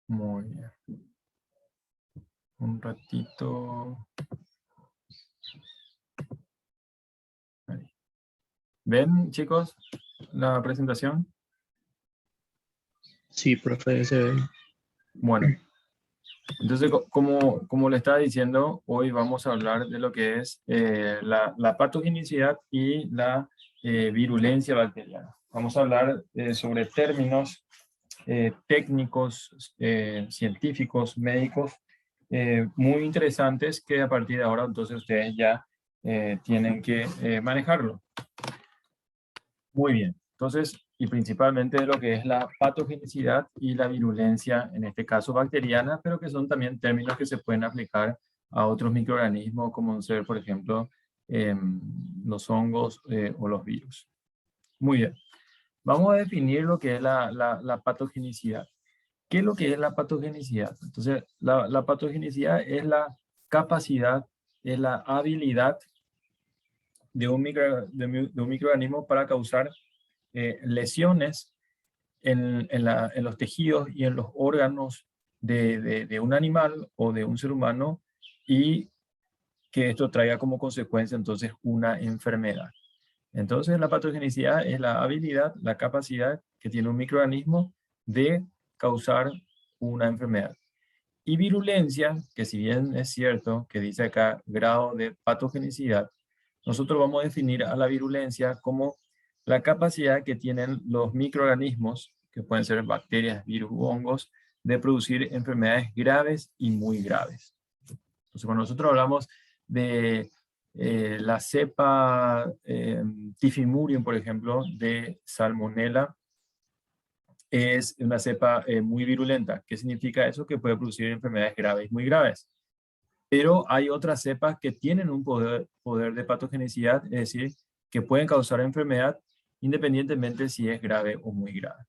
Muy bien. Un ratito. Ahí. ¿Ven, chicos, la presentación? Sí, profe, se ve. Bueno, entonces, como le estaba diciendo, hoy vamos a hablar de lo que es la patogenicidad y la virulencia bacteriana. Vamos a hablar sobre términos técnicos, científicos, médicos, muy interesantes que a partir de ahora entonces ustedes ya tienen que manejarlo. Muy bien. Entonces, y principalmente lo que es la patogenicidad y la virulencia, en este caso bacteriana, pero que son también términos que se pueden aplicar a otros microorganismos, como ser, por ejemplo, los hongos o los virus. Muy bien. Vamos a definir lo que es la patogenicidad. ¿Qué es lo que es la patogenicidad? Entonces, la patogenicidad es la capacidad, es la habilidad de un microorganismo para causar lesiones en los tejidos y en los órganos de un animal o de un ser humano, y que esto traiga como consecuencia entonces una enfermedad. Entonces la patogenicidad es la habilidad, la capacidad que tiene un microorganismo de causar una enfermedad. Y virulencia, que si bien es cierto que dice acá grado de patogenicidad, nosotros vamos a definir a la virulencia como la capacidad que tienen los microorganismos, que pueden ser bacterias, virus u hongos, de producir enfermedades graves y muy graves. Entonces, cuando nosotros hablamos de la cepa Typhimurium, por ejemplo, de Salmonella, es una cepa muy virulenta. ¿Qué significa eso? Que puede producir enfermedades graves, muy graves. Pero hay otras cepas que tienen un poder de patogenicidad, es decir, que pueden causar enfermedad independientemente si es grave o muy grave.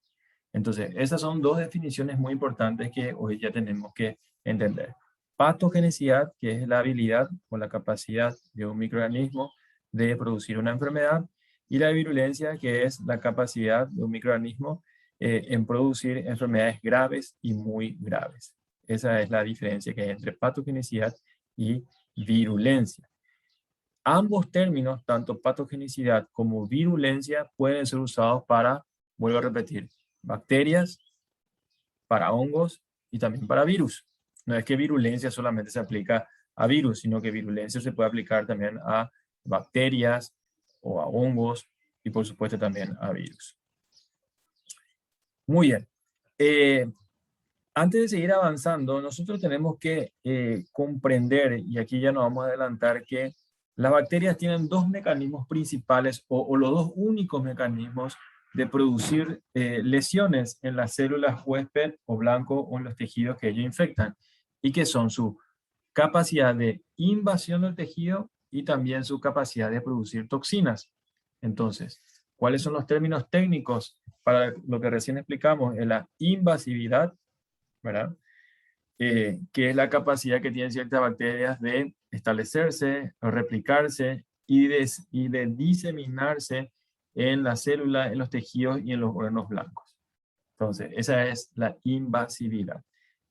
Entonces, esas son dos definiciones muy importantes que hoy ya tenemos que entender. Patogenicidad, que es la habilidad o la capacidad de un microorganismo de producir una enfermedad, y la virulencia, que es la capacidad de un microorganismo en producir enfermedades graves y muy graves. Esa es la diferencia que hay entre patogenicidad y virulencia. Ambos términos, tanto patogenicidad como virulencia, pueden ser usados para, vuelvo a repetir, bacterias, para hongos y también para virus. No es que virulencia solamente se aplica a virus, sino que virulencia se puede aplicar también a bacterias o a hongos y por supuesto también a virus. Muy bien. Antes de seguir avanzando, nosotros tenemos que comprender, y aquí ya nos vamos a adelantar, que las bacterias tienen dos mecanismos principales o los dos únicos mecanismos de producir lesiones en las células huésped o blanco o en los tejidos que ellos infectan, y que son su capacidad de invasión del tejido y también su capacidad de producir toxinas. Entonces, ¿cuáles son los términos técnicos para lo que recién explicamos? Es la invasividad, ¿verdad? Que es la capacidad que tienen ciertas bacterias de establecerse, replicarse y de diseminarse en la célula, en los tejidos y en los órganos blancos. Entonces, esa es la invasividad.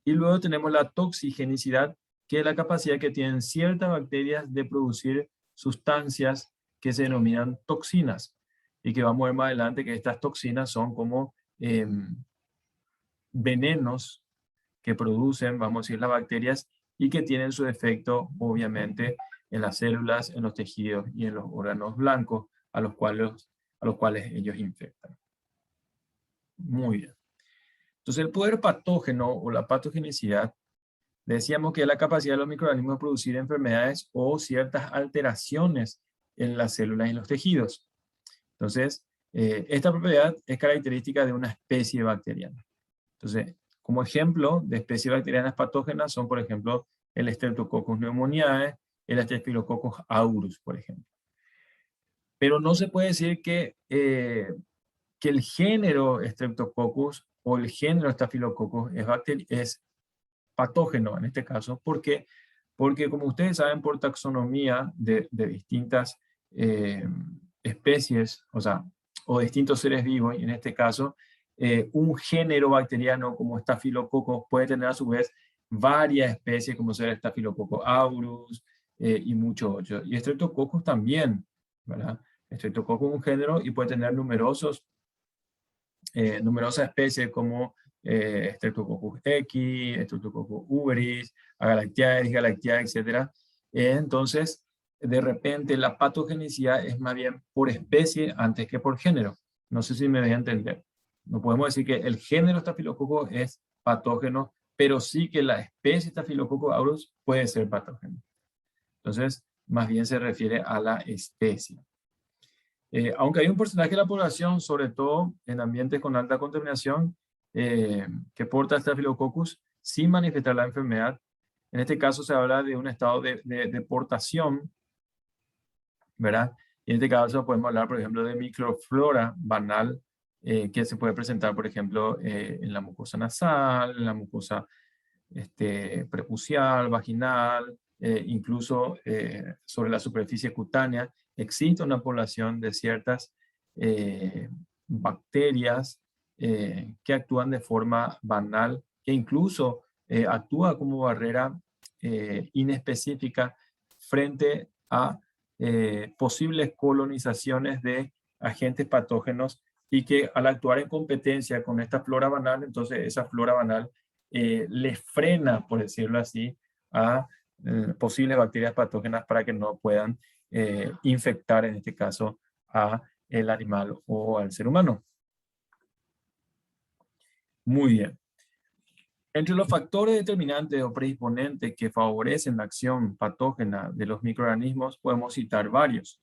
Y luego tenemos la toxigenicidad, que es la capacidad que tienen ciertas bacterias de producir sustancias que se denominan toxinas, y que vamos a ver más adelante que estas toxinas son como venenos que producen, vamos a decir, las bacterias, y que tienen su efecto, obviamente, en las células, en los tejidos y en los órganos blancos a los cuales ellos infectan. Muy bien. Entonces, el poder patógeno o la patogenicidad, decíamos que es la capacidad de los microorganismos de producir enfermedades o ciertas alteraciones en las células y en los tejidos. Entonces, esta propiedad es característica de una especie bacteriana. Entonces, como ejemplo de especies bacterianas patógenas son, por ejemplo, el Streptococcus pneumoniae, el Staphylococcus aureus, por ejemplo. Pero no se puede decir que el género Streptococcus o el género Staphylococcus es patógeno en este caso. ¿Por qué? Porque, como ustedes saben, por taxonomía de distintas especies, o distintos seres vivos, y en este caso, Un género bacteriano como Staphylococcus puede tener a su vez varias especies como ser Staphylococcus aureus y muchos otros. Y Streptococcus también, ¿verdad? Streptococcus es un género y puede tener numerosas especies como Streptococcus equis, Streptococcus uberis, Agalactiae, Galactiae, etc. Entonces, de repente la patogenicidad es más bien por especie antes que por género. No sé si me voy a entender. No podemos decir que el género Staphylococcus es patógeno, pero sí que la especie Staphylococcus aureus puede ser patógeno. Entonces, más bien se refiere a la especie. Aunque hay un porcentaje de la población, sobre todo en ambientes con alta contaminación, que porta Staphylococcus sin manifestar la enfermedad. En este caso se habla de un estado de portación, ¿verdad? Y en este caso podemos hablar, por ejemplo, de microflora banal, que se puede presentar, por ejemplo, en la mucosa nasal, en la mucosa prepucial, vaginal, incluso sobre la superficie cutánea. Existe una población de ciertas bacterias que actúan de forma banal, que incluso actúa como barrera inespecífica frente a posibles colonizaciones de agentes patógenos y que al actuar en competencia con esta flora banal, entonces esa flora banal le frena, por decirlo así, a posibles bacterias patógenas para que no puedan infectar, en este caso, a el animal o al ser humano. Muy bien. Entre los factores determinantes o predisponentes que favorecen la acción patógena de los microorganismos, podemos citar varios.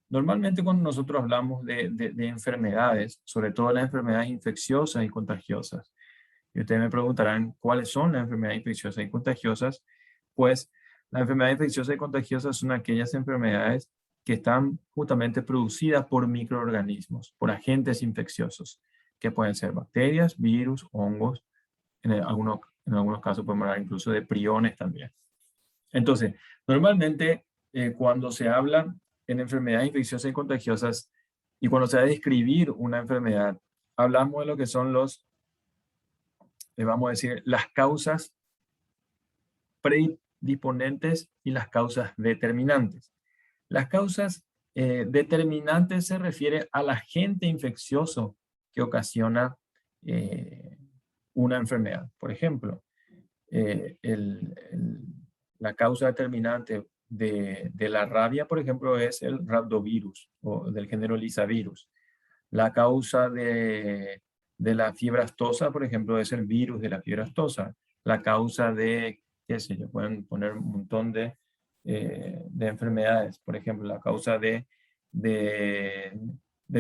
Normalmente cuando nosotros hablamos de enfermedades, sobre todo las enfermedades infecciosas y contagiosas, y ustedes me preguntarán cuáles son las enfermedades infecciosas y contagiosas, pues las enfermedades infecciosas y contagiosas son aquellas enfermedades que están justamente producidas por microorganismos, por agentes infecciosos, que pueden ser bacterias, virus, hongos, en algunos casos podemos hablar incluso de priones también. Entonces, normalmente cuando se habla en enfermedades infecciosas y contagiosas y cuando se va a describir una enfermedad, hablamos de lo que son vamos a decir, las causas predisponentes y las causas determinantes. Las causas determinantes se refiere al agente infeccioso que ocasiona una enfermedad. Por ejemplo, la causa determinante de la rabia, por ejemplo, es el rhabdovirus o del género Lyssavirus. La causa de la fiebre aftosa, por ejemplo, es el virus de la fiebre aftosa. La causa de, qué sé yo, pueden poner un montón de enfermedades. Por ejemplo, la causa del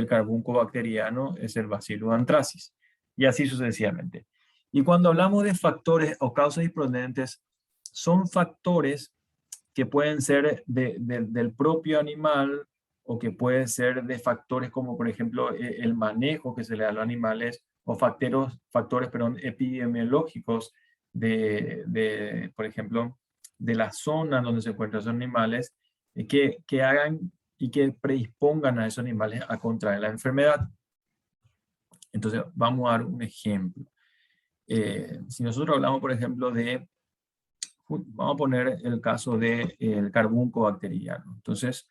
carbunco bacteriano es el Bacillus anthracis. Y así sucesivamente. Y cuando hablamos de factores o causas disponentes, son factores que pueden ser del propio animal o que pueden ser de factores como, por ejemplo, el manejo que se le da a los animales o factores epidemiológicos por ejemplo, de la zona donde se encuentran esos animales, que hagan y que predispongan a esos animales a contraer la enfermedad. Entonces, vamos a dar un ejemplo. Si nosotros hablamos, por ejemplo, vamos a poner el caso del carbunco bacteriano. Entonces,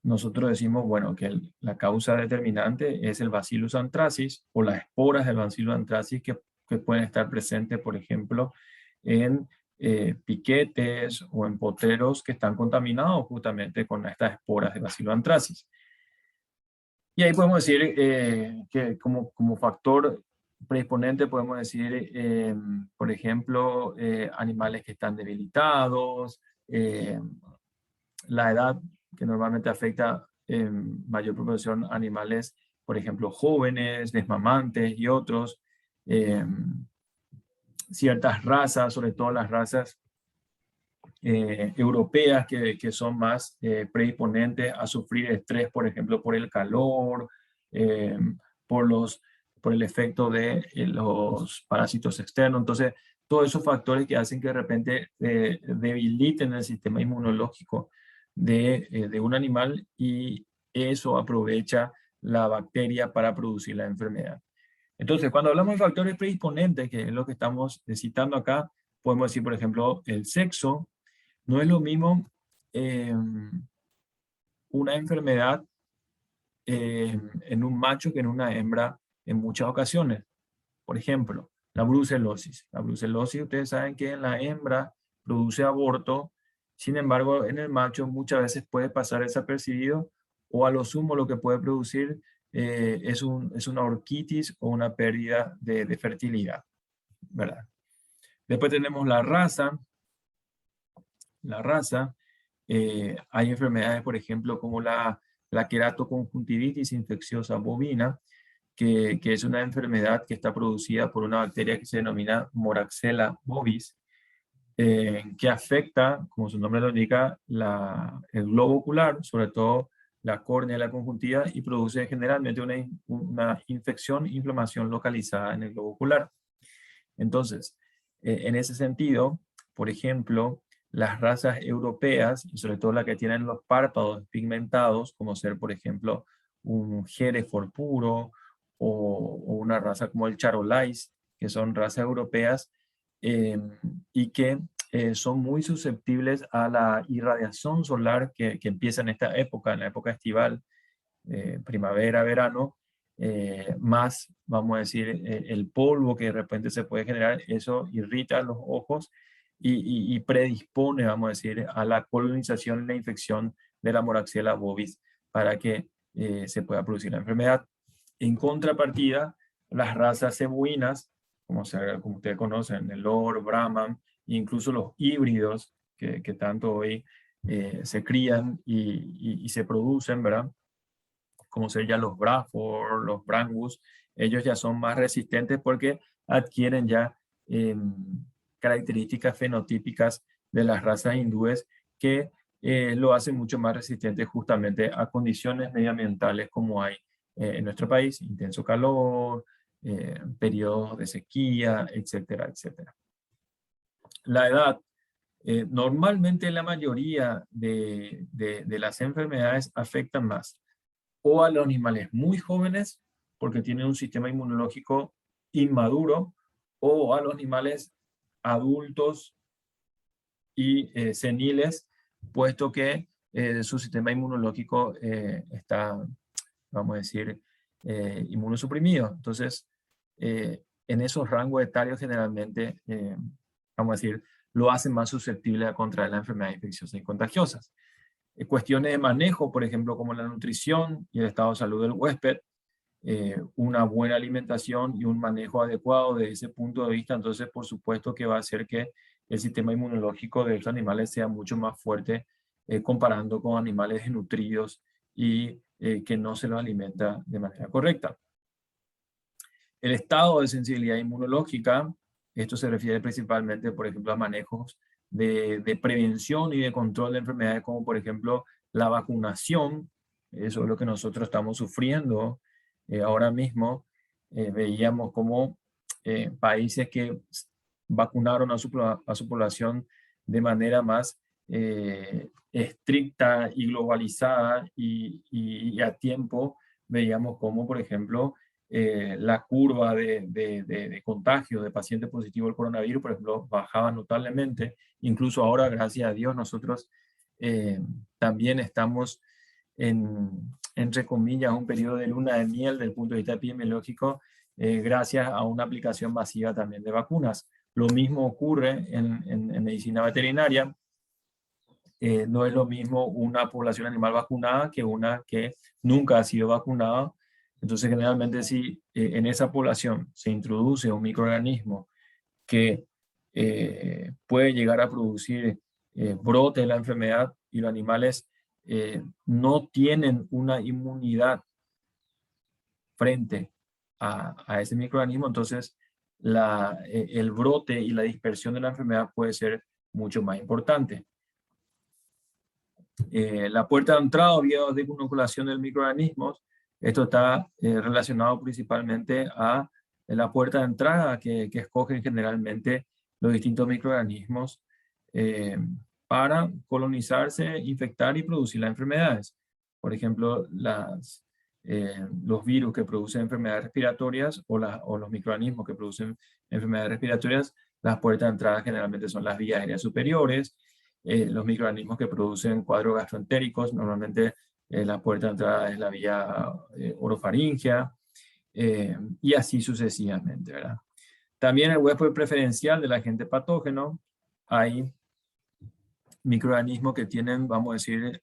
nosotros decimos, bueno, que la causa determinante es el Bacillus anthracis o las esporas del Bacillus anthracis que pueden estar presentes, por ejemplo, en piquetes o en potreros que están contaminados justamente con estas esporas de Bacillus anthracis. Y ahí podemos decir que como factor predisponente podemos decir, por ejemplo, animales que están debilitados, la edad que normalmente afecta en mayor proporción a animales, por ejemplo, jóvenes, desmamantes y otros, ciertas razas, sobre todo las razas europeas que son más predisponentes a sufrir estrés, por ejemplo, por el calor, por el efecto de los parásitos externos. Entonces, todos esos factores que hacen que de repente debiliten el sistema inmunológico de un animal y eso aprovecha la bacteria para producir la enfermedad. Entonces, cuando hablamos de factores predisponentes, que es lo que estamos citando acá, podemos decir, por ejemplo, el sexo. No es lo mismo una enfermedad en un macho que en una hembra en muchas ocasiones. Por ejemplo, la brucelosis. La brucelosis, ustedes saben que en la hembra produce aborto, sin embargo, en el macho muchas veces puede pasar desapercibido o a lo sumo lo que puede producir es una orquitis o una pérdida de fertilidad, ¿verdad? Después tenemos la raza. La raza, hay enfermedades, por ejemplo, como la queratoconjuntivitis infecciosa bovina, que es una enfermedad que está producida por una bacteria que se denomina Moraxella bovis, que afecta, como su nombre lo indica, el globo ocular, sobre todo la córnea y la conjuntiva, y produce generalmente una infección, inflamación localizada en el globo ocular. Entonces, en ese sentido, por ejemplo, las razas europeas, y sobre todo las que tienen los párpados pigmentados, como ser, por ejemplo, un Hereford puro o una raza como el Charolais, que son razas europeas y que son muy susceptibles a la irradiación solar que empieza en esta época, en la época estival, primavera, verano, más, vamos a decir, el polvo que de repente se puede generar, eso irrita los ojos y predispone, vamos a decir, a la colonización y la infección de la Moraxella bovis para que se pueda producir la enfermedad. En contrapartida, las razas cebuinas, como ustedes conocen, el Lord, Brahman, incluso los híbridos que tanto hoy se crían y se producen, ¿verdad? Como ser ya los Bradford, los Brangus, ellos ya son más resistentes porque adquieren ya características fenotípicas de las razas hindúes que lo hacen mucho más resistente justamente a condiciones medioambientales como hay en nuestro país, intenso calor, periodos de sequía, etcétera, etcétera. La edad. Normalmente la mayoría de las enfermedades afectan más o a los animales muy jóvenes, porque tienen un sistema inmunológico inmaduro, o a los animales adultos y seniles, puesto que su sistema inmunológico está, vamos a decir, inmunosuprimido. Entonces, en esos rangos etarios generalmente, vamos a decir, lo hacen más susceptible a contraer las enfermedades infecciosas y contagiosas. Cuestiones de manejo, por ejemplo, como la nutrición y el estado de salud del huésped, una buena alimentación y un manejo adecuado de ese punto de vista, entonces por supuesto que va a hacer que el sistema inmunológico de estos animales sea mucho más fuerte comparando con animales desnutridos y que no se los alimenta de manera correcta. El estado de sensibilidad inmunológica, esto se refiere principalmente, por ejemplo, a manejos de prevención y de control de enfermedades como, por ejemplo, la vacunación. Eso es lo que nosotros estamos sufriendo ahora mismo. Veíamos como países que vacunaron a su población de manera más estricta y globalizada y a tiempo, veíamos como, por ejemplo, la curva de contagio de pacientes positivos al coronavirus, por ejemplo, bajaba notablemente. Incluso ahora, gracias a Dios, nosotros también estamos entre comillas, un periodo de luna de miel desde el punto de vista epidemiológico, gracias a una aplicación masiva también de vacunas. Lo mismo ocurre en medicina veterinaria. No es lo mismo una población animal vacunada que una que nunca ha sido vacunada. Entonces, generalmente, si en esa población se introduce un microorganismo que puede llegar a producir brote de la enfermedad y los animales no tienen una inmunidad frente a ese microorganismo, entonces el brote y la dispersión de la enfermedad puede ser mucho más importante. La puerta de entrada o vía de inoculación del microorganismos, esto está relacionado principalmente a la puerta de entrada que escogen generalmente los distintos microorganismos para colonizarse, infectar y producir las enfermedades. Por ejemplo, los virus que producen enfermedades respiratorias o los microorganismos que producen enfermedades respiratorias, las puertas de entrada generalmente son las vías aéreas superiores. Los microorganismos que producen cuadros gastroentéricos, normalmente la puerta de entrada es la vía orofaringea, y así sucesivamente, ¿verdad? También el huésped preferencial del agente patógeno, hay microorganismos que tienen, vamos a decir,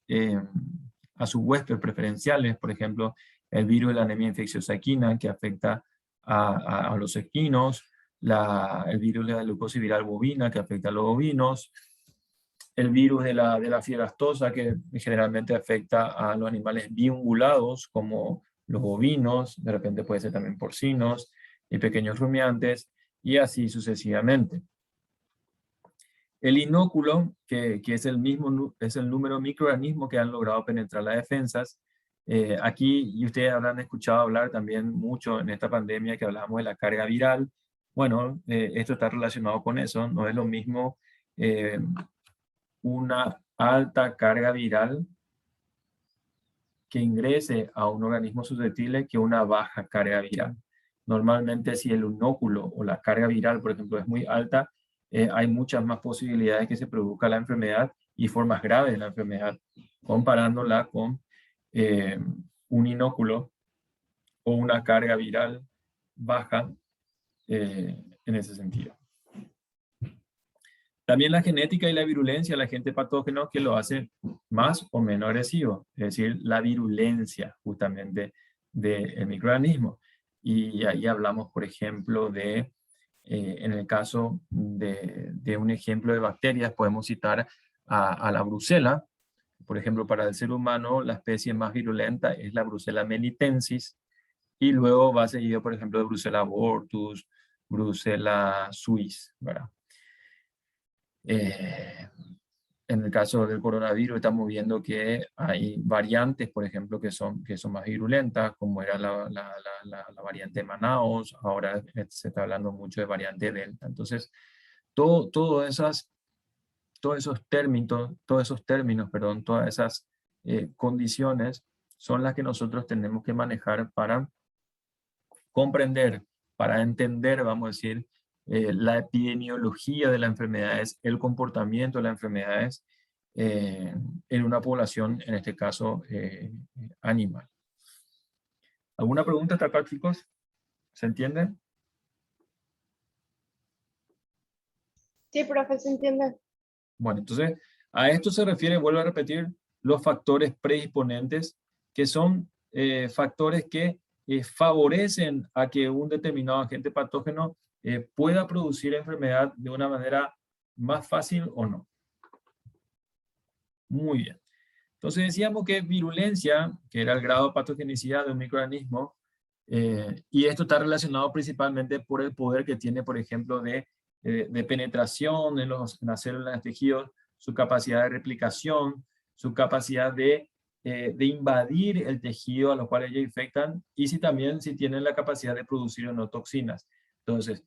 a sus huéspedes preferenciales, por ejemplo, el virus de la anemia infecciosa equina, que afecta a los equinos, el virus de la leucosis viral bovina, que afecta a los bovinos, el virus de la fiebre aftosa, que generalmente afecta a los animales biungulados, como los bovinos, de repente puede ser también porcinos, y pequeños rumiantes, y así sucesivamente. El inóculo, que es el número de microorganismos que han logrado penetrar las defensas. Aquí, y ustedes habrán escuchado hablar también mucho en esta pandemia que hablábamos de la carga viral. Bueno, esto está relacionado con eso. No es lo mismo una alta carga viral que ingrese a un organismo susceptible que una baja carga viral. Normalmente, si el inóculo o la carga viral, por ejemplo, es muy alta, hay muchas más posibilidades que se produzca la enfermedad y formas graves de la enfermedad, comparándola con un inóculo o una carga viral baja en ese sentido. También la genética y la virulencia del agente patógeno que lo hace más o menos agresivo, es decir, la virulencia justamente del microorganismo. Y ahí hablamos, por ejemplo, en el caso de un ejemplo de bacterias, podemos citar a la brucela. Por ejemplo, para el ser humano, la especie más virulenta es la Brucella melitensis, y luego va seguido, por ejemplo, de Brucella abortus, Brucella suis, ¿verdad? En el caso del coronavirus estamos viendo que hay variantes, por ejemplo, que son más virulentas, como era la variante Manaus. Ahora se está hablando mucho de variante Delta. Entonces, todos esos términos, todas esas condiciones son las que nosotros tenemos que manejar para comprender, para entender, vamos a decir, la epidemiología de las enfermedades, el comportamiento de las enfermedades en una población, en este caso, animal. ¿Alguna pregunta hasta acá, chicos? ¿Se entiende? Sí, profe, se entiende. Bueno, entonces, a esto se refiere, vuelvo a repetir, los factores predisponentes, que son factores que favorecen a que un determinado agente patógeno pueda producir enfermedad de una manera más fácil o no. Muy bien. Entonces decíamos que virulencia, que era el grado de patogenicidad de un microorganismo, y esto está relacionado principalmente por el poder que tiene, por ejemplo, de penetración en las células de tejidos, su capacidad de replicación, su capacidad de invadir el tejido a los cuales ellos infectan, y también si tienen la capacidad de producir o no toxinas. Entonces,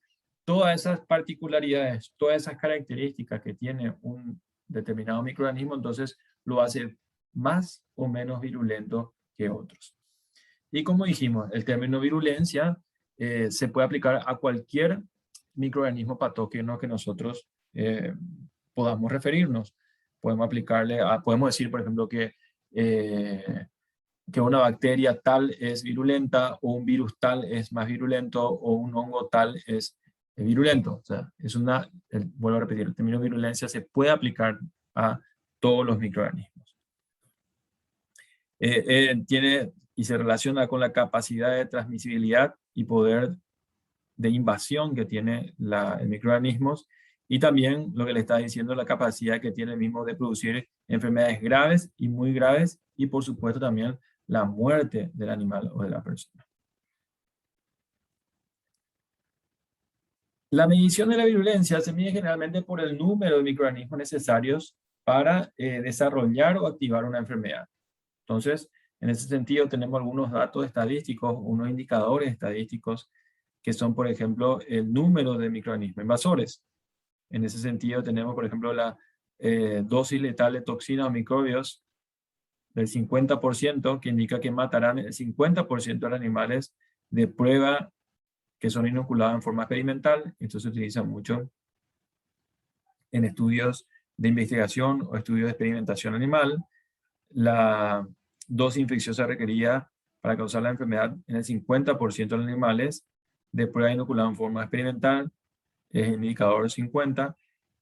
todas esas particularidades, todas esas características que tiene un determinado microorganismo, entonces lo hace más o menos virulento que otros. Y como dijimos, el término virulencia se puede aplicar a cualquier microorganismo patógeno que nosotros podamos referirnos. Podemos podemos decir, por ejemplo, que una bacteria tal es virulenta, o un virus tal es más virulento, o un hongo tal es virulento. O sea, vuelvo a repetir, el término virulencia se puede aplicar a todos los microorganismos. Tiene y se relaciona con la capacidad de transmisibilidad y poder de invasión que tiene el microorganismos, y también lo que le está diciendo, la capacidad que tiene el mismo de producir enfermedades graves y muy graves, y por supuesto también la muerte del animal o de la persona. La medición de la virulencia se mide generalmente por el número de microorganismos necesarios para desarrollar o activar una enfermedad. Entonces, en ese sentido tenemos algunos datos estadísticos, unos indicadores estadísticos que son, por ejemplo, el número de microorganismos invasores. En ese sentido tenemos, por ejemplo, la dosis letal de toxinas o microbios del 50%, que indica que matarán el 50% de los animales de prueba que son inoculados en forma experimental. Esto se utiliza mucho en estudios de investigación o estudios de experimentación animal. La dosis infecciosa requerida para causar la enfermedad en el 50% de los animales de prueba inoculada en forma experimental es el indicador 50.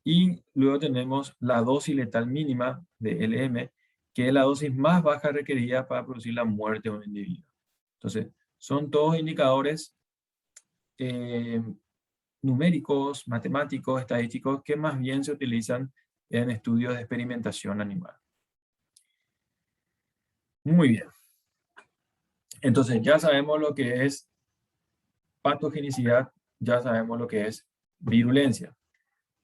Y luego tenemos la dosis letal mínima de LM, que es la dosis más baja requerida para producir la muerte de un individuo. Entonces, son todos indicadores numéricos, matemáticos, estadísticos, que más bien se utilizan en estudios de experimentación animal. Muy bien. Entonces, ya sabemos lo que es patogenicidad, ya sabemos lo que es virulencia.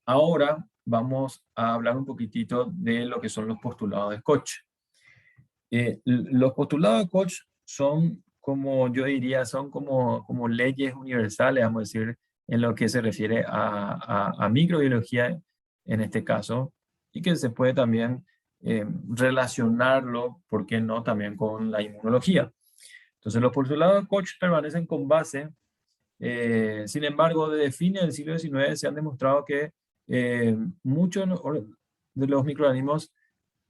Ahora vamos a hablar un poquitito de lo que son los postulados de Koch. Los postulados de Koch son, como yo diría, son como leyes universales, vamos a decir, en lo que se refiere a microbiología en este caso, y que se puede también relacionarlo, ¿por qué no?, también con la inmunología. Entonces, los postulados de Koch permanecen con base. Sin embargo, desde fines del siglo XIX se han demostrado que muchos de los microorganismos,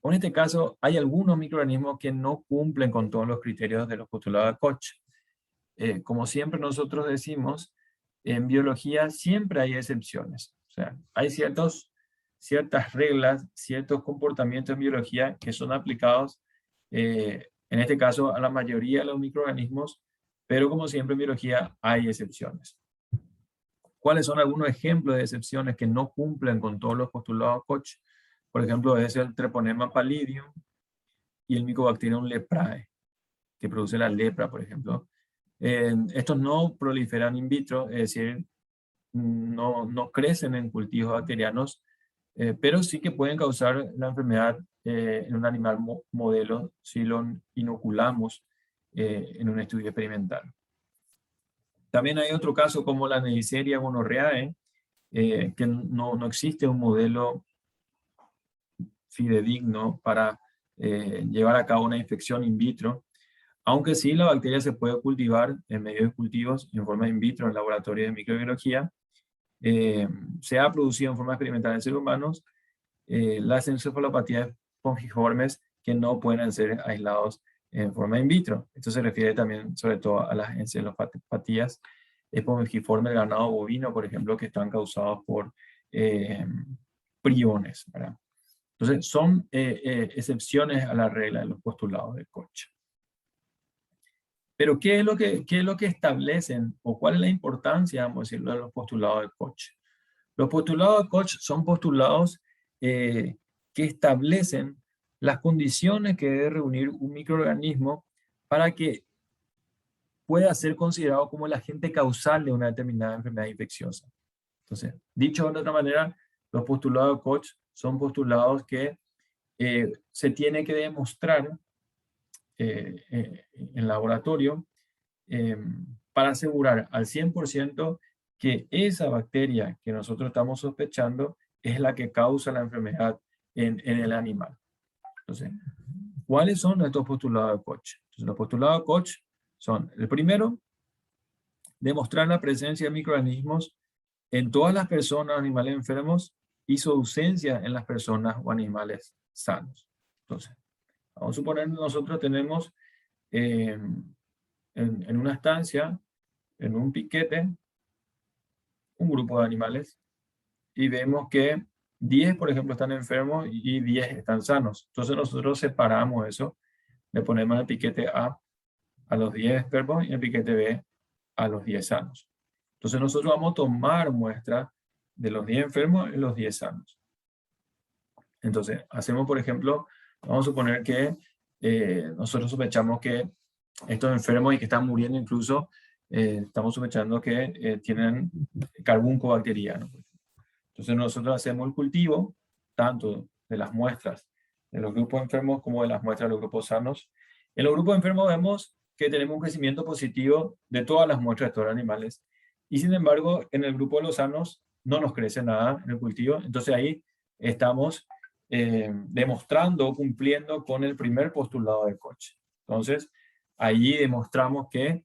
o en este caso, hay algunos microorganismos que no cumplen con todos los criterios de los postulados de Koch. Como siempre nosotros decimos, en biología siempre hay excepciones. O sea, hay ciertas reglas, ciertos comportamientos en biología que son aplicados, en este caso, a la mayoría de los microorganismos, pero como siempre en biología hay excepciones. ¿Cuáles son algunos ejemplos de excepciones que no cumplen con todos los postulados Koch? Por ejemplo, es el Treponema pallidum y el Mycobacterium leprae, que produce la lepra, por ejemplo. Estos no proliferan in vitro, es decir, no crecen en cultivos bacterianos, pero sí que pueden causar la enfermedad en un animal modelo si lo inoculamos en un estudio experimental. También hay otro caso como la Neisseria gonorrhoeae, que no existe un modelo fidedigno para llevar a cabo una infección in vitro, aunque sí la bacteria se puede cultivar en medios de cultivos en forma in vitro en laboratorios de microbiología. Se ha producido en forma experimental en seres humanos las encefalopatías espongiformes que no pueden ser aislados en forma in vitro. Esto se refiere también sobre todo a las encefalopatías espongiformes del ganado bovino, por ejemplo, que están causados por priones, ¿verdad? Entonces, son excepciones a la regla de los postulados de Koch. Pero, ¿qué es lo que establecen o cuál es la importancia, vamos a decirlo, de los postulados de Koch? Los postulados de Koch son postulados que establecen las condiciones que debe reunir un microorganismo para que pueda ser considerado como el agente causal de una determinada enfermedad infecciosa. Entonces, dicho de otra manera, los postulados de Koch son postulados que se tiene que demostrar en laboratorio para asegurar al 100% que esa bacteria que nosotros estamos sospechando es la que causa la enfermedad en el animal. Entonces, ¿cuáles son estos postulados de Koch? Entonces, los postulados de Koch son, el primero, demostrar la presencia de microorganismos en todas las personas o animales enfermos y su ausencia en las personas o animales sanos. Entonces, vamos a suponer que nosotros tenemos en una estancia, en un piquete, un grupo de animales, y vemos que 10, por ejemplo, están enfermos y 10 están sanos. Entonces nosotros separamos eso, le ponemos el piquete A a los 10 enfermos y el piquete B a los 10 sanos. Entonces nosotros vamos a tomar muestra de los 10 enfermos y los 10 sanos. Entonces, hacemos, por ejemplo, vamos a suponer que nosotros sospechamos que estos enfermos y que están muriendo incluso, estamos sospechando que tienen carbunco bacteriano. Entonces nosotros hacemos el cultivo, tanto de las muestras de los grupos enfermos como de las muestras de los grupos sanos. En los grupos enfermos vemos que tenemos un crecimiento positivo de todas las muestras de todos los animales. Y sin embargo, en el grupo de los sanos no nos crece nada en el cultivo. Entonces ahí estamos demostrando o cumpliendo con el primer postulado de Koch. Entonces, allí demostramos que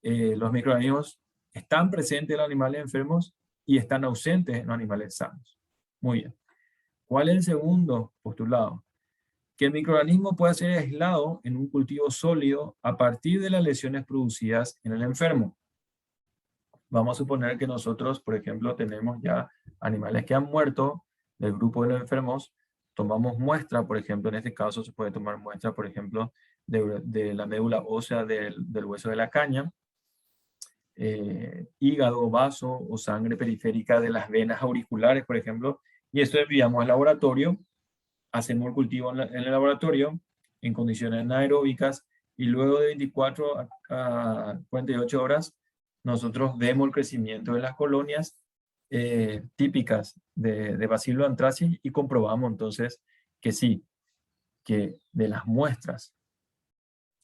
los microorganismos están presentes en los animales enfermos y están ausentes en los animales sanos. Muy bien. ¿Cuál es el segundo postulado? Que el microorganismo pueda ser aislado en un cultivo sólido a partir de las lesiones producidas en el enfermo. Vamos a suponer que nosotros, por ejemplo, tenemos ya animales que han muerto del grupo de los enfermos, tomamos muestra, por ejemplo, en este caso se puede tomar muestra, por ejemplo, de la médula ósea del hueso de la caña, hígado, vaso o sangre periférica de las venas auriculares, por ejemplo, y esto enviamos al laboratorio, hacemos el cultivo en el laboratorio en condiciones anaeróbicas y luego de 24 a 48 horas nosotros vemos el crecimiento de las colonias típicas de Bacillus anthracis y comprobamos entonces que sí, que de las muestras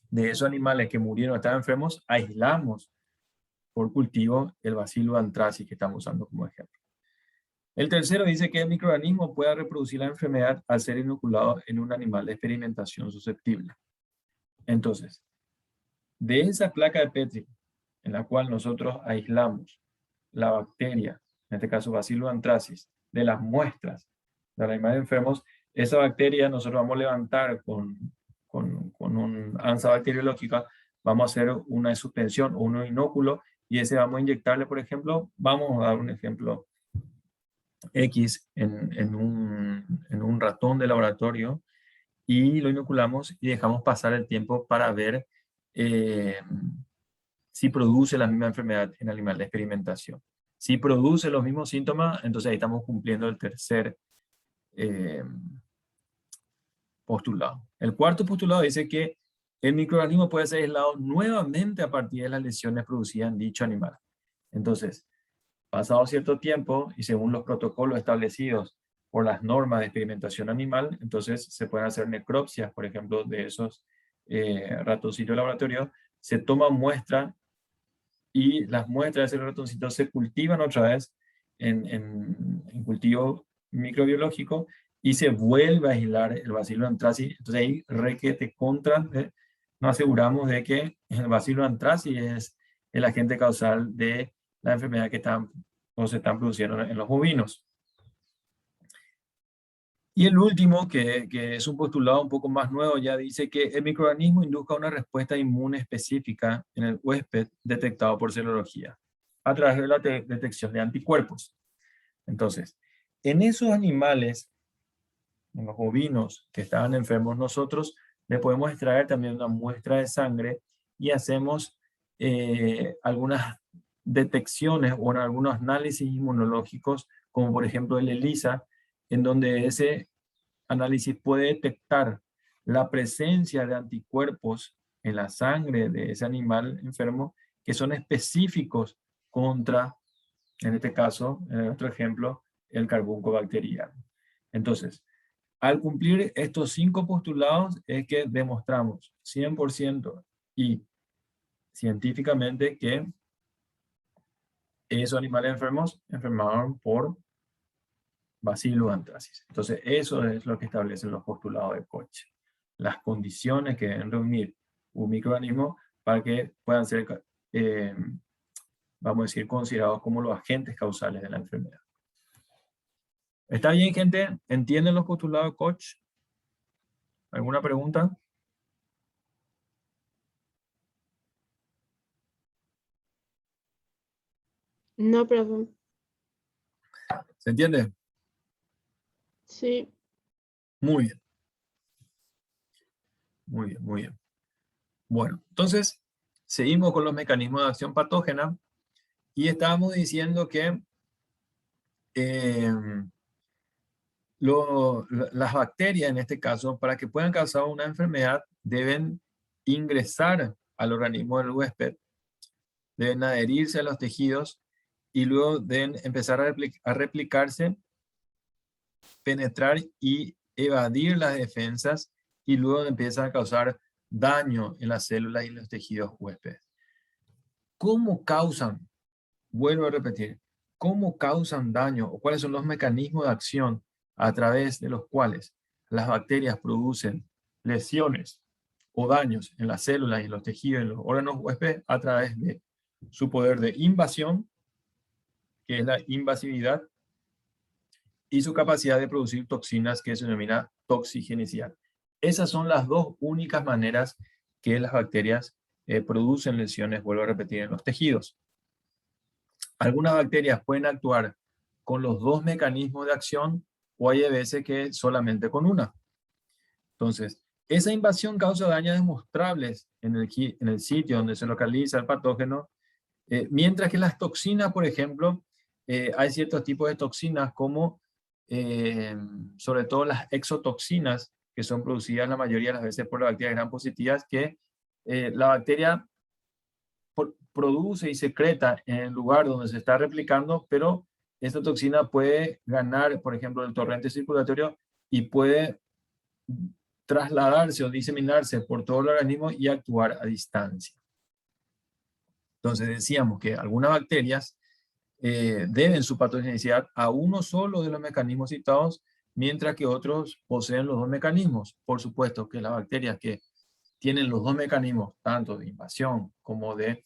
de esos animales que murieron o estaban enfermos, aislamos por cultivo el Bacillus anthracis que estamos usando como ejemplo. El tercero dice que el microorganismo pueda reproducir la enfermedad al ser inoculado en un animal de experimentación susceptible. Entonces, de esa placa de Petri en la cual nosotros aislamos la bacteria, en este caso Bacillus anthracis, de las muestras de los animales enfermos, esa bacteria nosotros vamos a levantar con un ANSA bacteriológica, vamos a hacer una suspensión o un inóculo y ese vamos a inyectarle, por ejemplo, vamos a dar un ejemplo X en un ratón de laboratorio y lo inoculamos y dejamos pasar el tiempo para ver si produce la misma enfermedad en animal de experimentación. Si produce los mismos síntomas, entonces ahí estamos cumpliendo el tercer postulado. El cuarto postulado dice que el microorganismo puede ser aislado nuevamente a partir de las lesiones producidas en dicho animal. Entonces, pasado cierto tiempo y según los protocolos establecidos por las normas de experimentación animal, entonces se pueden hacer necropsias, por ejemplo, de esos ratoncitos de laboratorio, se toman muestras y las muestras de ese ratoncito se cultivan otra vez en cultivo microbiológico y se vuelve a aislar el Bacillus anthracis. Entonces ahí requete contra, nos aseguramos de que el Bacillus anthracis es el agente causal de la enfermedad que están o se están produciendo en los bovinos. Y el último, que es un postulado un poco más nuevo, ya dice que el microorganismo induzca una respuesta inmune específica en el huésped detectado por serología a través de la detección de anticuerpos. Entonces, en esos animales, en los bovinos que estaban enfermos, nosotros le podemos extraer también una muestra de sangre y hacemos algunas detecciones o algunos análisis inmunológicos, como por ejemplo el ELISA, en donde ese análisis puede detectar la presencia de anticuerpos en la sangre de ese animal enfermo que son específicos contra, en este caso, en otro ejemplo, el carbunco bacteriano. Entonces, al cumplir estos 5 postulados es que demostramos 100% y científicamente que esos animales enfermos enfermaron por Bacillus anthracis. Entonces, eso es lo que establecen los postulados de Koch. Las condiciones que deben reunir un microorganismo para que puedan ser, vamos a decir, considerados como los agentes causales de la enfermedad. ¿Está bien, gente? ¿Entienden los postulados de Koch? ¿Alguna pregunta? No, profe. ¿Se entiende? Sí. Muy bien. Muy bien, muy bien. Bueno, entonces, seguimos con los mecanismos de acción patógena y estábamos diciendo que las bacterias, en este caso, para que puedan causar una enfermedad, deben ingresar al organismo del huésped, deben adherirse a los tejidos y luego deben empezar a replicarse, penetrar y evadir las defensas y luego empiezan a causar daño en las células y los tejidos huéspedes. ¿Cómo causan? Vuelvo a repetir, ¿cómo causan daño o cuáles son los mecanismos de acción a través de los cuales las bacterias producen lesiones o daños en las células y en los tejidos y en los órganos huéspedes a través de su poder de invasión, que es la invasividad, y su capacidad de producir toxinas, que se denomina toxigenicidad. Esas son las dos únicas maneras que las bacterias producen lesiones, vuelvo a repetir, en los tejidos. Algunas bacterias pueden actuar con los dos mecanismos de acción o hay veces que solamente con una. Entonces, esa invasión causa daños demostrables en el sitio donde se localiza el patógeno, mientras que las toxinas, por ejemplo, hay ciertos tipos de toxinas como sobre todo las exotoxinas, que son producidas la mayoría de las veces por las bacterias gram positivas, que la bacteria produce y secreta en el lugar donde se está replicando, pero esta toxina puede ganar, por ejemplo, el torrente circulatorio y puede trasladarse o diseminarse por todo el organismo y actuar a distancia. Entonces decíamos que algunas bacterias deben su patogenicidad a uno solo de los mecanismos citados, mientras que otros poseen los dos mecanismos. Por supuesto que las bacterias que tienen los dos mecanismos, tanto de invasión como de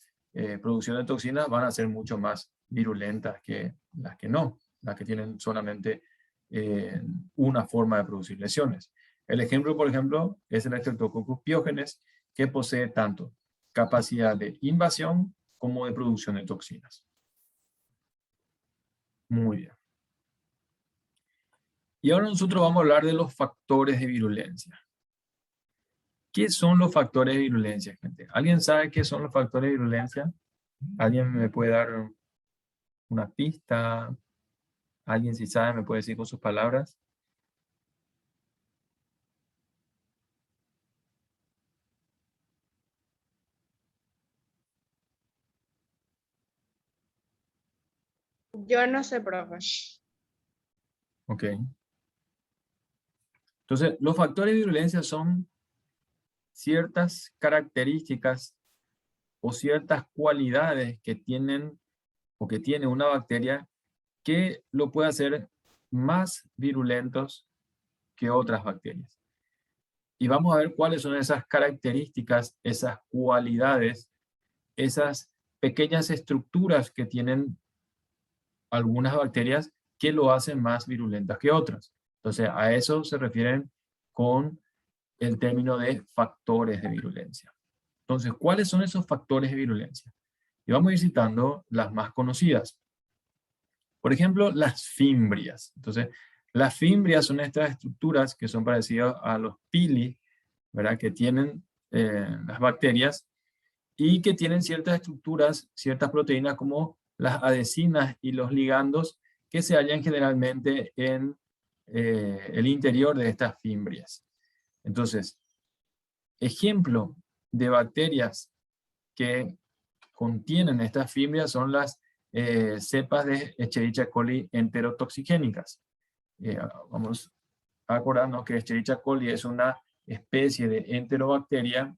producción de toxinas, van a ser mucho más virulentas que las que no, las que tienen solamente una forma de producir lesiones. El ejemplo, por ejemplo, es el Streptococcus pyogenes, que posee tanto capacidad de invasión como de producción de toxinas. Muy bien. Y ahora nosotros vamos a hablar de los factores de virulencia. ¿Qué son los factores de virulencia, gente? ¿Alguien sabe qué son los factores de virulencia? ¿Alguien me puede dar una pista? ¿Alguien si sabe me puede decir con sus palabras? Yo no sé, profe. Ok. Entonces, los factores de virulencia son ciertas características o ciertas cualidades que tienen o que tiene una bacteria que lo puede hacer más virulentos que otras bacterias. Y vamos a ver cuáles son esas características, esas cualidades, esas pequeñas estructuras que tienen algunas bacterias que lo hacen más virulentas que otras. Entonces, a eso se refieren con el término de factores de virulencia. Entonces, ¿cuáles son esos factores de virulencia? Y vamos a ir citando las más conocidas. Por ejemplo, las fimbrias. Entonces, las fimbrias son estas estructuras que son parecidas a los pili, ¿verdad? Que tienen las bacterias y que tienen ciertas estructuras, ciertas proteínas como las adhesinas y los ligandos que se hallan generalmente en el interior de estas fimbrias. Entonces, ejemplo de bacterias que contienen estas fimbrias son las cepas de Escherichia coli enterotoxigénicas. Vamos a acordarnos que Escherichia coli es una especie de enterobacteria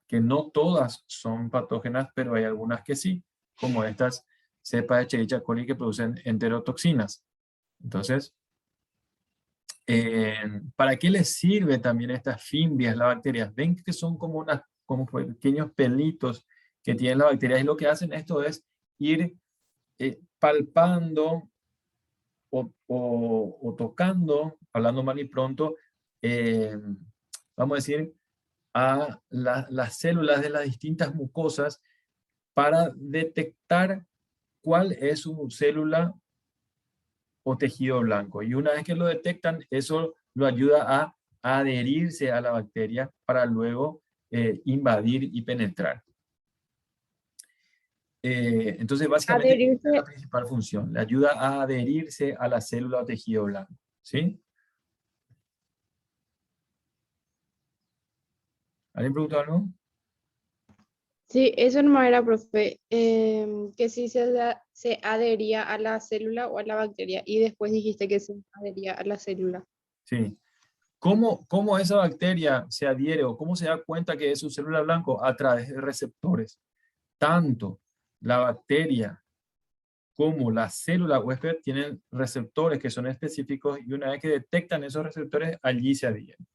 que no todas son patógenas, pero hay algunas que sí, como estas cepas de Escherichia coli que producen enterotoxinas. Entonces, ¿para qué les sirve también estas fimbrias, las bacterias? Ven que son como pequeños pelitos que tienen las bacterias y lo que hacen esto es ir palpando o tocando, hablando mal y pronto, vamos a decir, a las células de las distintas mucosas para detectar cuál es su célula o tejido blanco. Y una vez que lo detectan, eso lo ayuda a adherirse a la bacteria para luego invadir y penetrar. Entonces, básicamente, esa es la Adherirse, principal función. Le ayuda a adherirse a la célula o tejido blanco. ¿Sí? ¿Alguien preguntó algo? sí, eso no era, profe, que sí se adhería a la célula o a la bacteria y después dijiste que se adhería a la célula. Sí. ¿Cómo esa bacteria se adhiere o cómo se da cuenta que es un célula blanco? A través de receptores. Tanto la bacteria cómo las células huésped tienen receptores que son específicos y una vez que detectan esos receptores, allí se adhieren.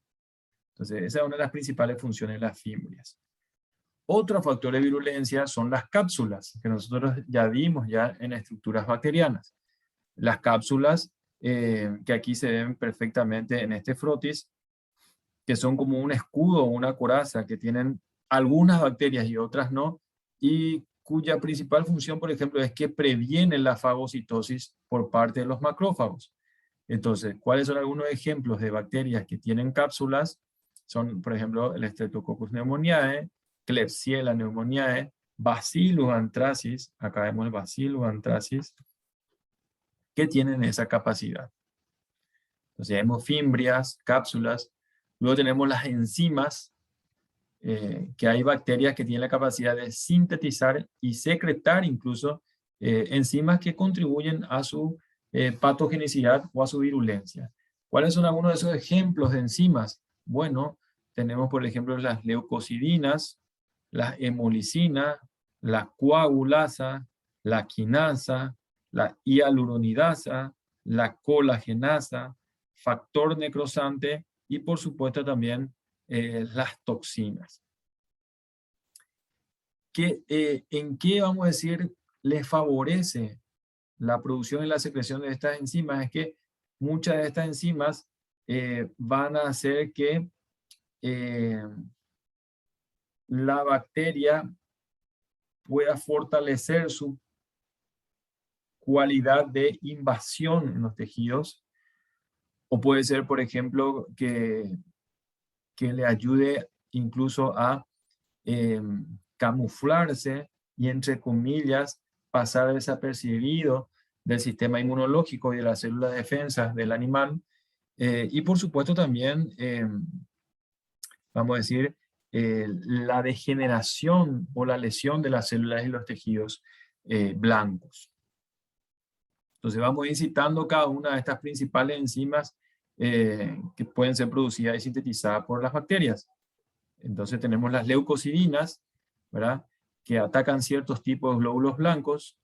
Entonces, esa es una de las principales funciones de las fimbrias. Otro factor de virulencia son las cápsulas, que nosotros ya vimos ya en estructuras bacterianas. Las cápsulas, que aquí se ven perfectamente en este frotis, que son como un escudo o una coraza que tienen algunas bacterias y otras no, y cuya principal función, por ejemplo, es que previenen la fagocitosis por parte de los macrófagos. Entonces, ¿cuáles son algunos ejemplos de bacterias que tienen cápsulas? Son, por ejemplo, el Streptococcus pneumoniae, Klebsiella pneumoniae, Bacillus anthracis, acá vemos el Bacillus anthracis, que tienen esa capacidad. Entonces, vemos fimbrias, cápsulas, luego tenemos las enzimas, que hay bacterias que tienen la capacidad de sintetizar y secretar incluso enzimas que contribuyen a su patogenicidad o a su virulencia. ¿Cuáles son algunos de esos ejemplos de enzimas? Bueno, tenemos por ejemplo las leucocidinas, la hemolicina, la coagulasa, la quinasa, la hialuronidasa, la colagenasa, factor necrosante y por supuesto también las toxinas. ¿En qué, vamos a decir, les favorece la producción y la secreción de estas enzimas? Es que muchas de estas enzimas van a hacer que la bacteria pueda fortalecer su cualidad de invasión en los tejidos, o puede ser, por ejemplo, que le ayude incluso a camuflarse y, entre comillas, pasar desapercibido del sistema inmunológico y de las células de defensa del animal. Y por supuesto también, vamos a decir, la degeneración o la lesión de las células y los tejidos blancos. Entonces vamos incitando cada una de estas principales enzimas que pueden ser producidas y sintetizadas por las bacterias. Entonces tenemos las leucocidinas, ¿verdad?, que atacan ciertos tipos de glóbulos blancos.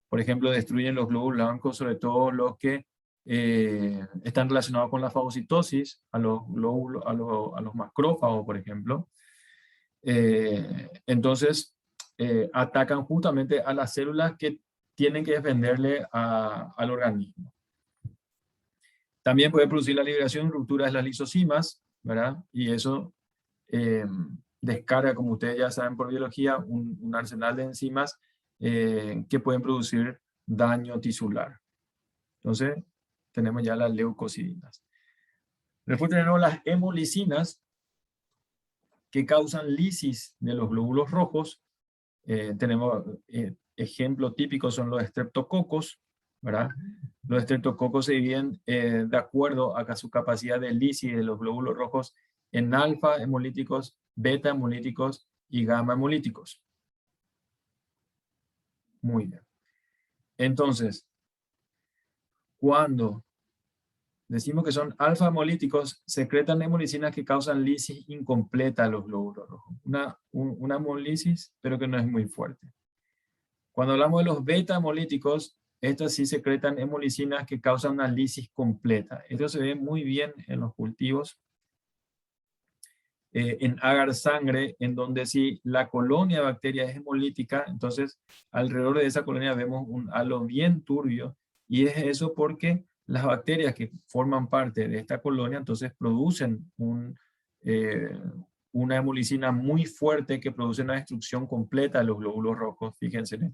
Por ejemplo, destruyen los glóbulos blancos, sobre todo los que están relacionados con la fagocitosis, a los glóbulos, a los macrófagos, por ejemplo. Entonces, atacan justamente a las células que tienen que defenderle al organismo. También puede producir la liberación y ruptura de las lisosimas, ¿verdad? Y eso descarga, como ustedes ya saben por biología, un arsenal de enzimas que pueden producir daño tisular. Entonces, tenemos ya las leucocidinas. Después tenemos las hemolicinas, que causan lisis de los glóbulos rojos. Tenemos ejemplos típicos son los estreptococos, ¿verdad? Los estreptococos se dividen de acuerdo a su capacidad de lisis de los glóbulos rojos en alfa hemolíticos, beta hemolíticos y gamma hemolíticos. Muy bien. Entonces, cuando decimos que son alfa hemolíticos, secretan hemolicinas que causan lisis incompleta a los glóbulos rojos. Una hemolisis, pero que no es muy fuerte. Cuando hablamos de los beta hemolíticos, estas sí secretan hemolicinas que causan una lisis completa. Esto se ve muy bien en los cultivos, en agar sangre, en donde si la colonia de bacterias es hemolítica, entonces alrededor de esa colonia vemos un halo bien turbio, y es eso porque las bacterias que forman parte de esta colonia entonces producen una hemolicina muy fuerte que produce una destrucción completa de los glóbulos rojos. Fíjense en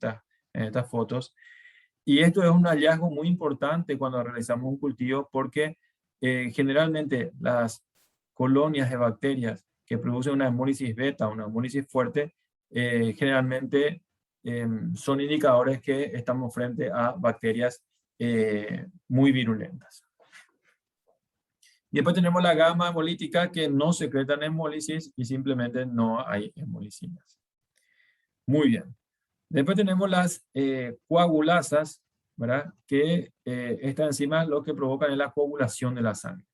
estas fotos. Y esto es un hallazgo muy importante cuando realizamos un cultivo, porque generalmente las colonias de bacterias que producen una hemólisis beta, una hemólisis fuerte, generalmente son indicadores que estamos frente a bacterias muy virulentas. Y después tenemos la gamma hemolítica, que no secretan hemólisis y simplemente no hay hemolicinas. Muy bien. Después tenemos las coagulasas, ¿verdad? Que estas enzimas lo que provocan es la coagulación de la sangre.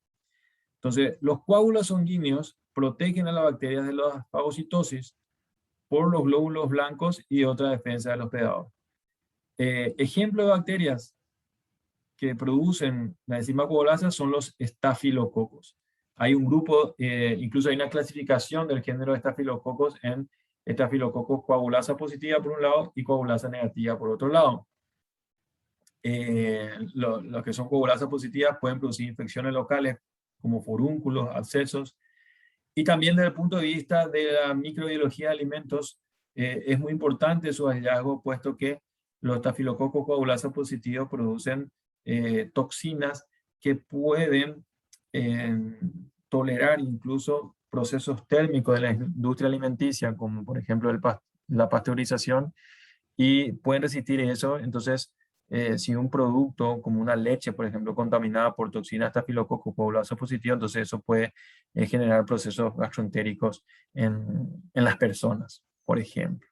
Entonces, los coágulos sanguíneos protegen a las bacterias de la fagocitosis por los glóbulos blancos y otra defensa del hospedador. ejemplo de bacterias que producen la enzima coagulasa son los estafilococos. Hay un grupo, incluso hay una clasificación del género de estafilococos en estafilococos coagulasa positiva por un lado y coagulasa negativa por otro lado. Los que son coagulasa positivas pueden producir infecciones locales como forúnculos, abscesos, y también desde el punto de vista de la microbiología de alimentos, es muy importante su hallazgo, puesto que los estafilococos coagulasa positivos producen toxinas que pueden tolerar incluso procesos térmicos de la industria alimenticia, como por ejemplo la pasteurización, y pueden resistir eso. Entonces, si un producto como una leche, por ejemplo, contaminada por toxinas estafilococos coagulasa positiva, entonces eso puede generar procesos gastroentéricos en las personas, por ejemplo.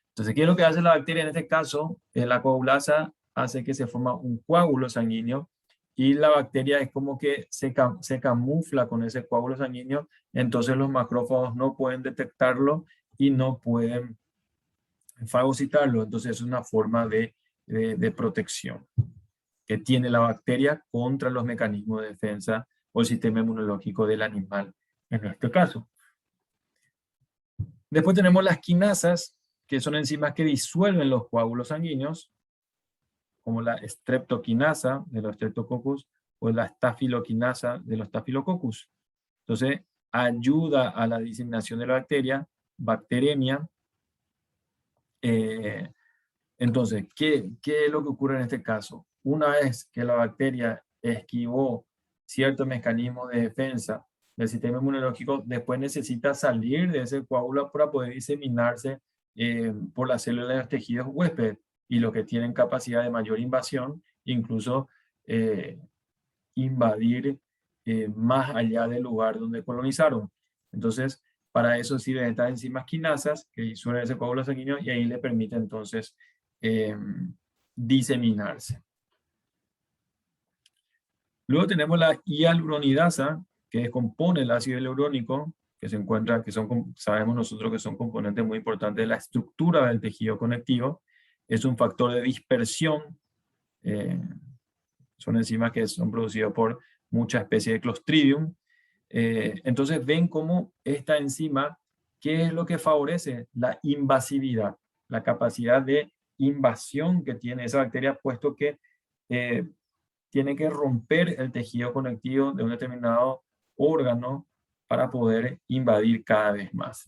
Entonces, ¿qué es lo que hace la bacteria en este caso? La coagulasa hace que se forma un coágulo sanguíneo y la bacteria es como que se camufla con ese coágulo sanguíneo, entonces los macrófagos no pueden detectarlo y no pueden fagocitarlo. Entonces es una forma de protección que tiene la bacteria contra los mecanismos de defensa o el sistema inmunológico del animal, en este caso. Después tenemos las quinasas, que son enzimas que disuelven los coágulos sanguíneos, como la streptoquinasa de los Streptococcus o la estafiloquinasa de los Staphylococcus. Entonces, ayuda a la diseminación de la bacteria, bacteremia. Entonces, ¿qué es lo que ocurre en este caso? Una vez que la bacteria esquivó ciertos mecanismos de defensa del sistema inmunológico, después necesita salir de ese coágulo para poder diseminarse por las células de los tejidos huéspedes, y los que tienen capacidad de mayor invasión, incluso invadir más allá del lugar donde colonizaron. Entonces, para eso sirven estas enzimas quinasas que disuelven ese coágulo sanguíneo y ahí le permite entonces diseminarse. Luego tenemos la hialuronidasa, que descompone el ácido hialurónico, que se encuentra, sabemos nosotros que son componentes muy importantes de la estructura del tejido conectivo. Es un factor de dispersión. Son enzimas que son producidas por muchas especies de Clostridium. Entonces ven cómo esta enzima, ¿qué es lo que favorece? La invasividad, la capacidad de invasión que tiene esa bacteria, puesto que tiene que romper el tejido conectivo de un determinado órgano para poder invadir cada vez más.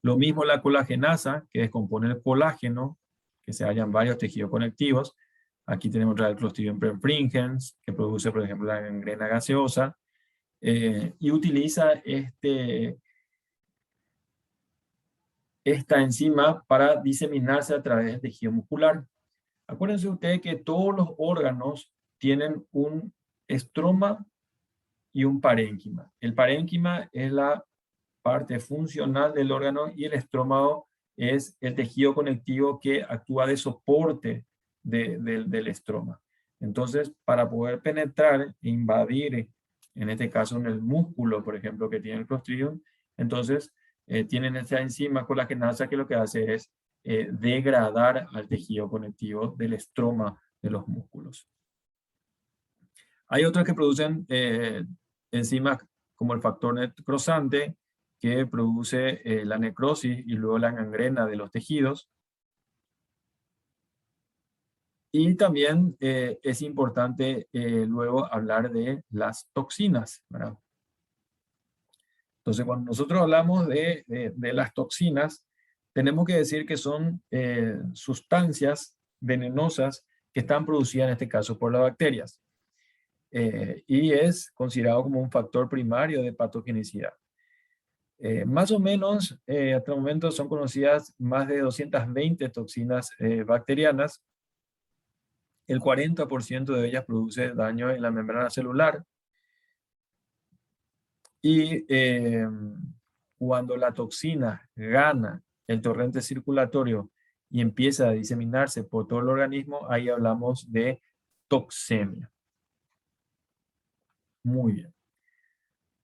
Lo mismo la colagenasa, que descompone el colágeno, que se hallan varios tejidos conectivos. Aquí tenemos el Clostridium perfringens, que produce, por ejemplo, la gangrena gaseosa, y utiliza esta enzima para diseminarse a través del tejido muscular. Acuérdense ustedes que todos los órganos tienen un estroma y un parénquima. El parénquima es la parte funcional del órgano y el estrómago es el tejido conectivo que actúa de soporte del estroma. Entonces, para poder penetrar e invadir, en este caso en el músculo, por ejemplo, que tiene el Clostridium, entonces tienen esta enzima colagenasa que lo que hace es degradar al tejido conectivo del estroma de los músculos. Hay otras que producen enzimas como el factor necrosante, que produce la necrosis y luego la gangrena de los tejidos. Y también es importante luego hablar de las toxinas, ¿verdad? Entonces, cuando nosotros hablamos de las toxinas, tenemos que decir que son sustancias venenosas que están producidas en este caso por las bacterias. Y es considerado como un factor primario de patogenicidad. Más o menos, hasta el momento son conocidas más de 220 toxinas bacterianas. El 40% de ellas produce daño en la membrana celular. Y cuando la toxina gana el torrente circulatorio y empieza a diseminarse por todo el organismo, ahí hablamos de toxemia. Muy bien.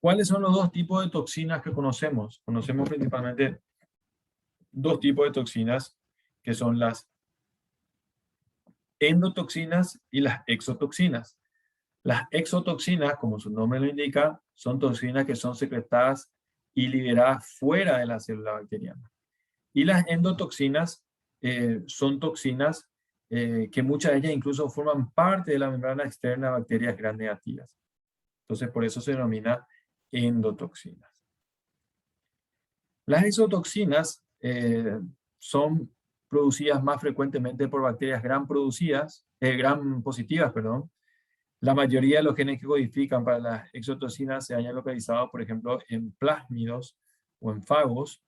¿Cuáles son los dos tipos de toxinas que conocemos? Conocemos principalmente dos tipos de toxinas, que son las endotoxinas y las exotoxinas. Las exotoxinas, como su nombre lo indica, son toxinas que son secretadas y liberadas fuera de la célula bacteriana. Y las endotoxinas son toxinas que muchas de ellas incluso forman parte de la membrana externa de bacterias gram negativas. Entonces, por eso se denomina endotoxinas. Las exotoxinas son producidas más frecuentemente por bacterias gram positivas, perdón. La mayoría de los genes que codifican para las exotoxinas se hayan localizado, por ejemplo, en plásmidos o en fagos.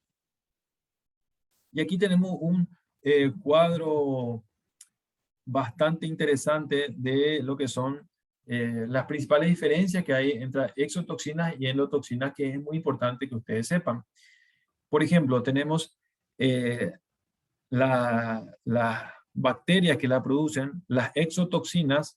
Y aquí tenemos un cuadro bastante interesante de lo que son las principales diferencias que hay entre exotoxinas y endotoxinas, que es muy importante que ustedes sepan. Por ejemplo, tenemos las bacterias que la producen, las exotoxinas,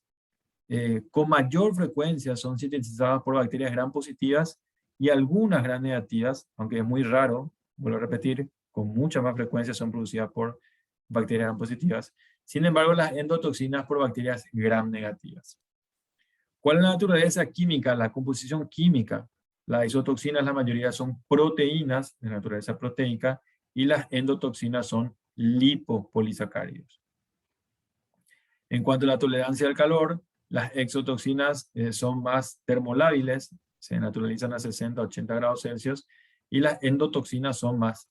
con mayor frecuencia son sintetizadas por bacterias gram positivas y algunas gram negativas, aunque es muy raro, vuelvo a repetir, con mucha más frecuencia son producidas por bacterias gram positivas. Sin embargo, las endotoxinas por bacterias gram negativas. ¿Cuál es la naturaleza química, la composición química? Las isotoxinas, la mayoría son proteínas de naturaleza proteica y las endotoxinas son lipopolisacáridos. En cuanto a la tolerancia al calor, las exotoxinas son más termolábiles, se naturalizan a 60 a 80 grados Celsius, y las endotoxinas son más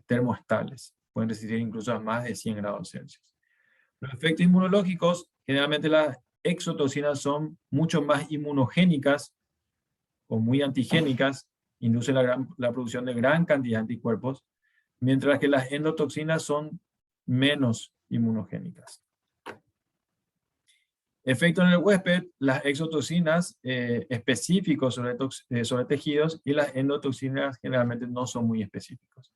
termoestables, pueden resistir incluso a más de 100 grados Celsius. Los efectos inmunológicos, generalmente las exotoxinas son mucho más inmunogénicas o muy antigénicas, inducen la producción de gran cantidad de anticuerpos, mientras que las endotoxinas son menos inmunogénicas. Efecto en el huésped, las exotoxinas específicos sobre tejidos y las endotoxinas generalmente no son muy específicos.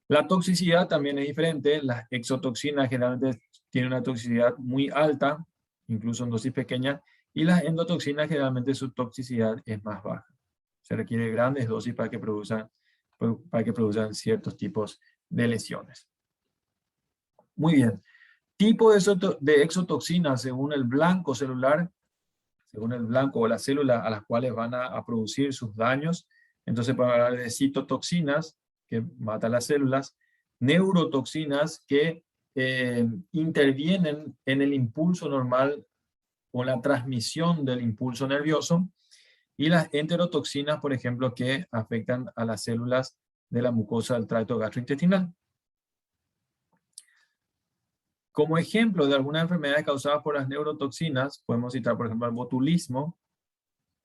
La toxicidad también es diferente. Las exotoxinas generalmente tienen una toxicidad muy alta, incluso en dosis pequeñas, y las endotoxinas generalmente su toxicidad es más baja. Se requiere grandes dosis para que produzcan ciertos tipos de lesiones. Muy bien. Tipo de exotoxinas según el blanco celular, según el blanco o la célula a las cuales van a producir sus daños. Entonces podemos hablar de citotoxinas, que matan las células, neurotoxinas, que intervienen en el impulso normal o la transmisión del impulso nervioso, y las enterotoxinas, por ejemplo, que afectan a las células de la mucosa del tracto gastrointestinal. Como ejemplo de algunas enfermedades causadas por las neurotoxinas, podemos citar, por ejemplo, el botulismo,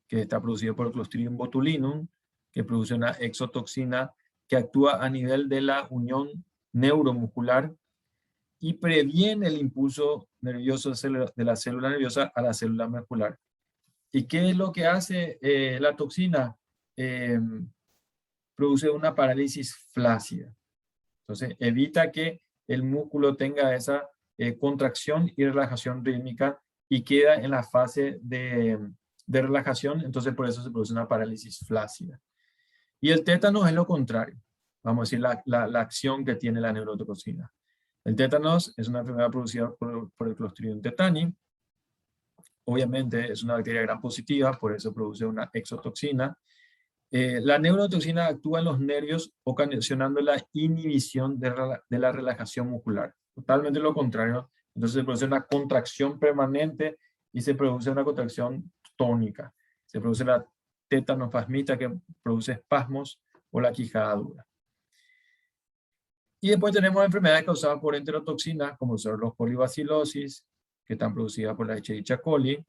que está producido por el Clostridium botulinum, que produce una exotoxina que actúa a nivel de la unión neuromuscular y previene el impulso nervioso de la célula nerviosa a la célula muscular. ¿Y qué es lo que hace la toxina? Produce una parálisis flácida. Entonces, evita que el músculo tenga esa contracción y relajación rítmica y queda en la fase de relajación, entonces por eso se produce una parálisis flácida. Y el tétanos es lo contrario, vamos a decir la acción que tiene la neurotoxina. El tétanos es una enfermedad producida por el Clostridium tetani. Obviamente es una bacteria gram positiva, por eso produce una exotoxina. La neurotoxina actúa en los nervios ocasionando la inhibición de la relajación muscular. Totalmente lo contrario. Entonces se produce una contracción permanente y se produce una contracción tónica. Se produce la tetanoplasmita, que produce espasmos, o la quijada dura. Y después tenemos enfermedades causadas por enterotoxinas, como son los polibacilosis, que están producidas por la Escherichia coli.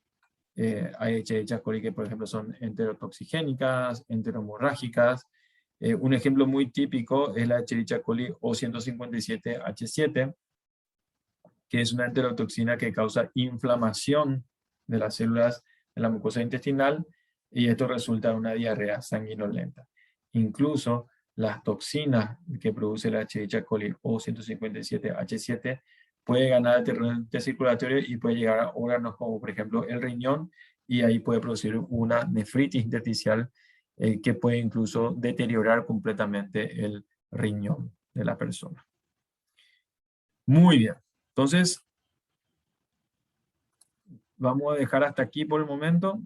Hay Escherichia coli que, por ejemplo, son enterotoxigénicas, enteromorrágicas. Un ejemplo muy típico es la Escherichia coli O157H7, que es una enterotoxina que causa inflamación de las células de la mucosa intestinal, y esto resulta en una diarrea sanguinolenta. Incluso las toxinas que produce la Escherichia coli O157H7 puede ganar el terreno circulatorio y puede llegar a órganos como, por ejemplo, el riñón, y ahí puede producir una nefritis intersticial que puede incluso deteriorar completamente el riñón de la persona. Muy bien. Entonces, vamos a dejar hasta aquí por el momento.